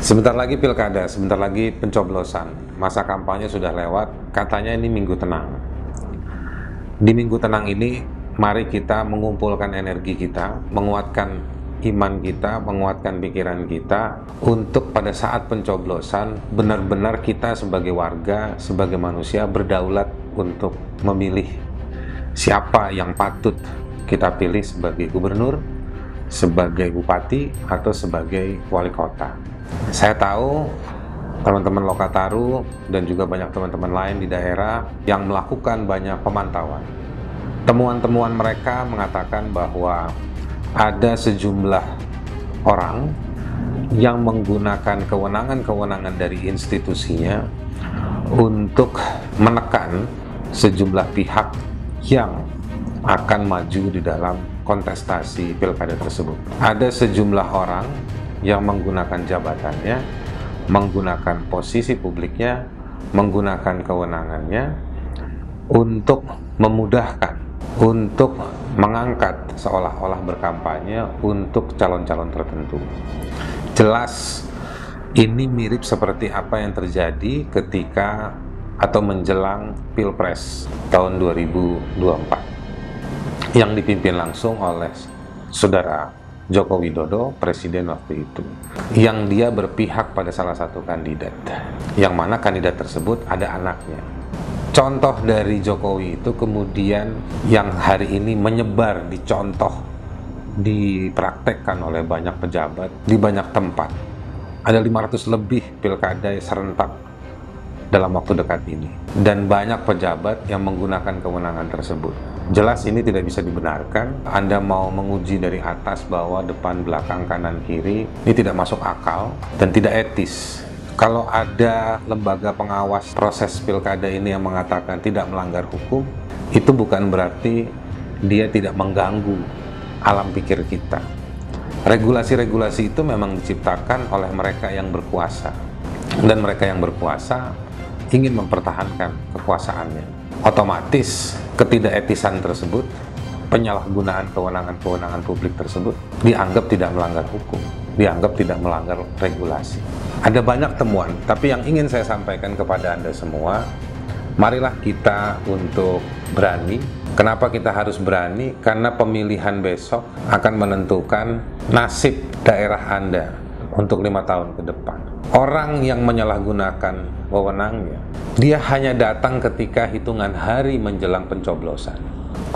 Sebentar lagi pilkada, sebentar lagi pencoblosan. Masa kampanye sudah lewat, katanya ini minggu tenang. Di minggu tenang ini, mari kita mengumpulkan energi kita, menguatkan iman kita, menguatkan pikiran kita, untuk pada saat pencoblosan, benar-benar kita sebagai warga, sebagai manusia berdaulat untuk memilih siapa yang patut kita pilih sebagai gubernur, sebagai bupati, atau sebagai wali kota. Saya tahu teman-teman Lokataru dan juga banyak teman-teman lain di daerah yang melakukan banyak pemantauan. Temuan-temuan mereka mengatakan bahwa ada sejumlah orang yang menggunakan kewenangan-kewenangan dari institusinya untuk menekan sejumlah pihak yang akan maju di dalam kontestasi pilkada tersebut. Ada sejumlah orang yang menggunakan jabatannya, menggunakan posisi publiknya, menggunakan kewenangannya untuk memudahkan, untuk mengangkat seolah-olah berkampanye untuk calon-calon tertentu. Jelas ini mirip seperti apa yang terjadi ketika atau menjelang Pilpres tahun 2024 yang dipimpin langsung oleh Saudara Joko Widodo, presiden waktu itu, yang dia berpihak pada salah satu kandidat, yang mana kandidat tersebut ada anaknya. Contoh dari Jokowi itu kemudian yang hari ini menyebar, dicontoh, dipraktekkan oleh banyak pejabat di banyak tempat. Ada 500 lebih pilkada serentak dalam waktu dekat ini, dan banyak pejabat yang menggunakan kewenangan tersebut. Jelas ini tidak bisa dibenarkan. Anda mau menguji dari atas, bawah, depan, belakang, kanan, kiri, ini tidak masuk akal dan tidak etis. Kalau ada lembaga pengawas proses pilkada ini yang mengatakan tidak melanggar hukum, itu bukan berarti dia tidak mengganggu alam pikir kita. Regulasi-regulasi itu memang diciptakan oleh mereka yang berkuasa, dan mereka yang berkuasa ingin mempertahankan kekuasaannya. Otomatis ketidaketisan tersebut, penyalahgunaan kewenangan-kewenangan publik tersebut dianggap tidak melanggar hukum, dianggap tidak melanggar regulasi. Ada banyak temuan, tapi yang ingin saya sampaikan kepada Anda semua, marilah kita untuk berani. Kenapa kita harus berani? Karena pemilihan besok akan menentukan nasib daerah Anda untuk 5 tahun ke depan. Orang yang menyalahgunakan wewenangnya, dia hanya datang ketika hitungan hari menjelang pencoblosan.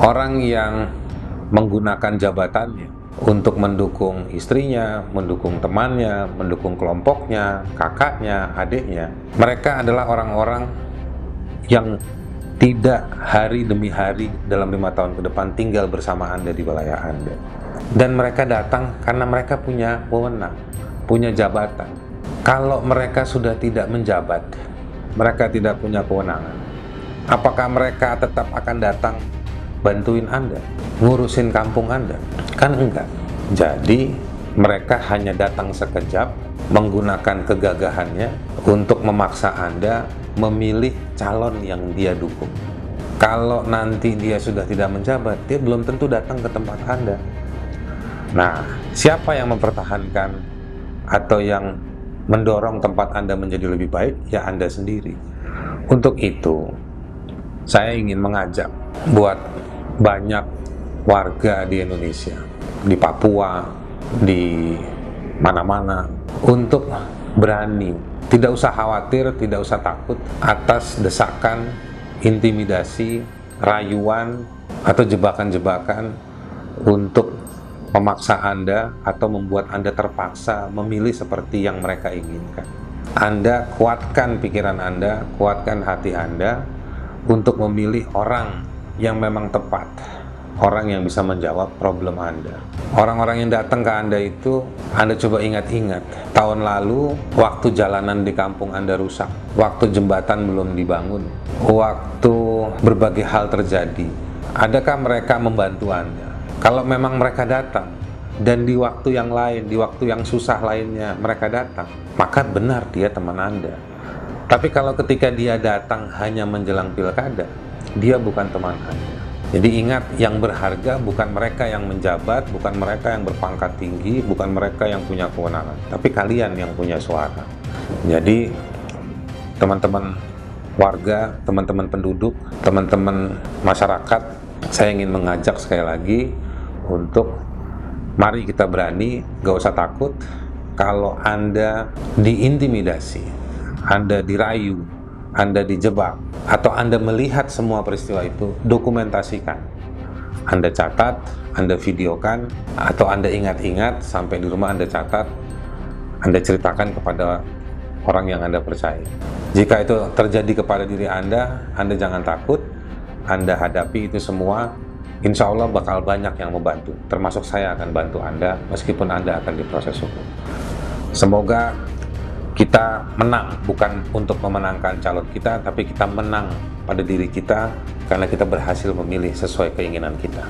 Orang yang menggunakan jabatannya untuk mendukung istrinya, mendukung temannya, mendukung kelompoknya, kakaknya, adiknya, mereka adalah orang-orang yang tidak hari demi hari dalam 5 tahun ke depan tinggal bersama Anda di wilayah Anda. Dan mereka datang karena mereka punya wewenang, punya jabatan. Kalau mereka sudah tidak menjabat, mereka tidak punya kewenangan, apakah mereka tetap akan datang bantuin Anda, ngurusin kampung Anda? Kan enggak. Jadi mereka hanya datang sekejap, menggunakan kegagahannya untuk memaksa Anda memilih calon yang dia dukung. Kalau nanti dia sudah tidak menjabat, dia belum tentu datang ke tempat Anda. Nah, siapa yang mempertahankan atau yang mendorong tempat Anda menjadi lebih baik? Ya Anda sendiri. Untuk itu, saya ingin mengajak buat banyak warga di Indonesia, di Papua, di mana-mana, untuk berani. Tidak usah khawatir, tidak usah takut atas desakan, intimidasi, rayuan, atau jebakan-jebakan untuk memaksa Anda atau membuat Anda terpaksa memilih seperti yang mereka inginkan. Anda kuatkan pikiran Anda, kuatkan hati Anda untuk memilih orang yang memang tepat, orang yang bisa menjawab problem Anda. Orang-orang yang datang ke Anda itu, Anda coba ingat-ingat, tahun lalu waktu jalanan di kampung Anda rusak, waktu jembatan belum dibangun, waktu berbagai hal terjadi, adakah mereka membantu Anda? Kalau memang mereka datang, dan di waktu yang lain, di waktu yang susah lainnya mereka datang, maka benar dia teman Anda. Tapi kalau ketika dia datang hanya menjelang pilkada, dia bukan teman Anda. Jadi ingat, yang berharga bukan mereka yang menjabat, bukan mereka yang berpangkat tinggi, bukan mereka yang punya kewenangan, tapi kalian yang punya suara. Jadi teman-teman warga, teman-teman penduduk, teman-teman masyarakat, saya ingin mengajak sekali lagi untuk mari kita berani, gak usah takut. Kalau Anda diintimidasi, Anda dirayu, Anda dijebak, atau Anda melihat semua peristiwa itu, dokumentasikan. Anda catat, Anda videokan, atau Anda ingat-ingat sampai di rumah Anda catat, Anda ceritakan kepada orang yang Anda percaya. Jika itu terjadi kepada diri Anda jangan takut, Anda hadapi itu semua. Insya Allah bakal banyak yang membantu, termasuk saya akan bantu Anda, meskipun Anda akan diproses hukum. Semoga kita menang, bukan untuk memenangkan calon kita, tapi kita menang pada diri kita, karena kita berhasil memilih sesuai keinginan kita.